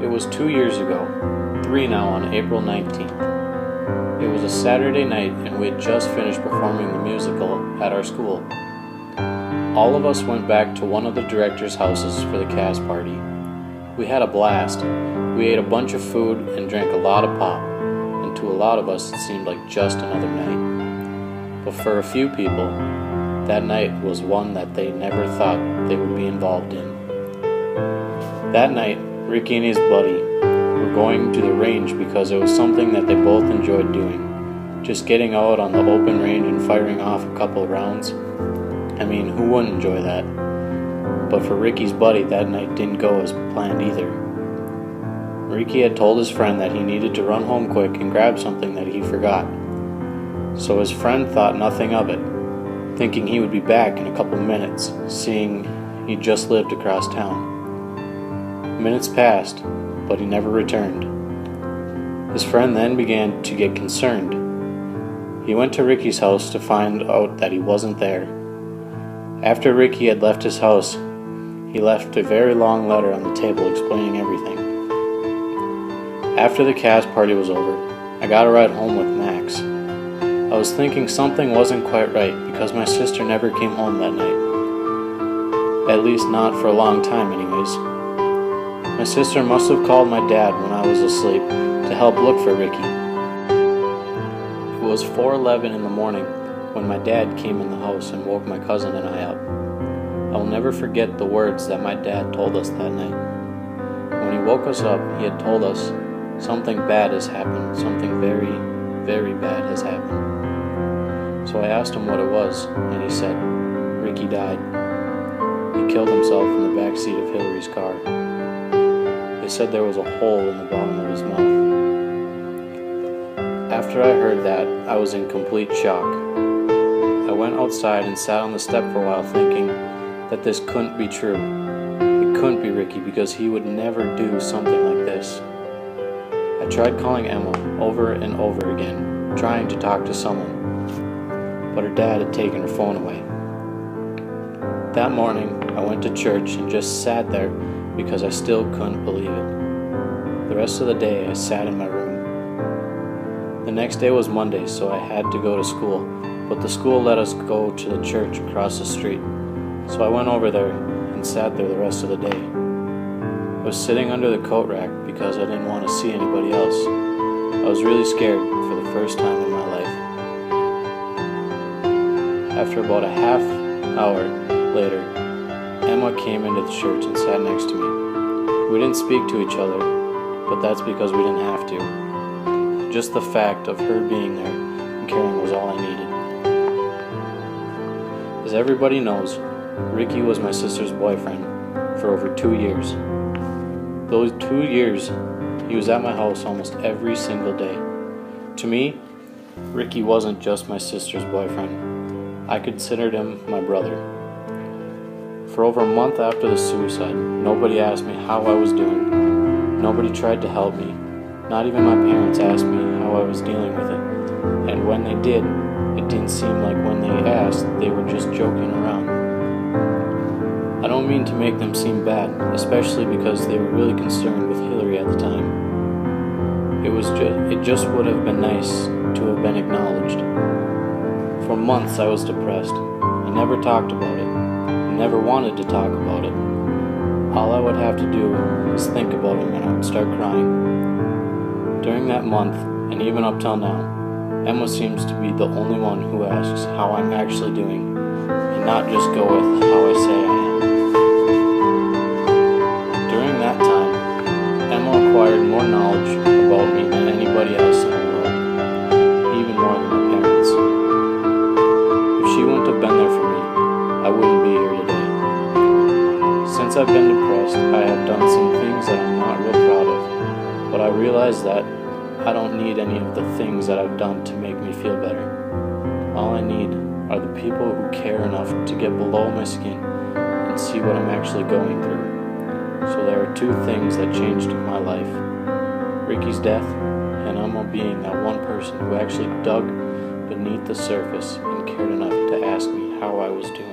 It was 2 years ago, 3 now on April 19th. It was a Saturday night and we had just finished performing the musical at our school. All of us went back to one of the director's houses for the cast party. We had a blast. We ate a bunch of food and drank a lot of pop, and to a lot of us it seemed like just another night. But for a few people, that night was one that they never thought they would be involved in. That night, Ricky and his buddy were going to the range because it was something that they both enjoyed doing. Just getting out on the open range and firing off a couple of rounds. I mean, who wouldn't enjoy that? But for Ricky's buddy, that night didn't go as planned either. Ricky had told his friend that he needed to run home quick and grab something that he forgot. So his friend thought nothing of it, thinking he would be back in a couple minutes, seeing he just lived across town. Minutes passed, but he never returned. His friend then began to get concerned. He went to Ricky's house to find out that he wasn't there. After Ricky had left his house, he left a very long letter on the table explaining everything. After the cast party was over, I got a ride home with Max. I was thinking something wasn't quite right because my sister never came home that night. At least not for a long time anyways. My sister must have called my dad when I was asleep to help look for Ricky. It was 4:11 in the morning when my dad came in the house and woke my cousin and I up. I will never forget the words that my dad told us that night. When he woke us up, he had told us something bad has happened, something very, very bad has happened. So I asked him what it was, and he said, Ricky died. He killed himself in the back seat of Hillary's car. They said there was a hole in the bottom of his mouth. After I heard that, I was in complete shock. I went outside and sat on the step for a while thinking that this couldn't be true. It couldn't be Ricky because he would never do something like this. I tried calling Emma over and over again, trying to talk to someone, but her dad had taken her phone away. That morning, I went to church and just sat there because I still couldn't believe it. The rest of the day, I sat in my room. The next day was Monday, so I had to go to school, but the school let us go to the church across the street, so I went over there and sat there the rest of the day. I was sitting under the coat rack because I didn't want to see anybody else. I was really scared for the first time in my life. After about a half hour later, Emma came into the church and sat next to me. We didn't speak to each other, but that's because we didn't have to. Just the fact of her being there and caring was all I needed. As everybody knows, Ricky was my sister's boyfriend for over 2 years. Those 2 years, he was at my house almost every single day. To me, Ricky wasn't just my sister's boyfriend. I considered him my brother. For over a month after the suicide, nobody asked me how I was doing. Nobody tried to help me. Not even my parents asked me how I was dealing with it. And when they did, it didn't seem like when they asked, they were just joking around. I don't mean to make them seem bad, especially because they were really concerned with Hillary at the time. It just would have been nice to have been acknowledged. For months I was depressed. I never talked about it. Never wanted to talk about it. All I would have to do was think about him and I would start crying. During that month, and even up till now, Emma seems to be the only one who asks how I'm actually doing, and not just go with how I say I am. During that time, Emma acquired more knowledge about me than anybody else in the world, even more than my parents. If she wouldn't have been there for me, I wouldn't be here today. Since I've been depressed, I have done some things that I'm not real proud of, but I realize that I don't need any of the things that I've done to make me feel better. All I need are the people who care enough to get below my skin and see what I'm actually going through. So there are 2 things that changed in my life: Ricky's death and Emma being that one person who actually dug beneath the surface and cared enough to ask me how I was doing.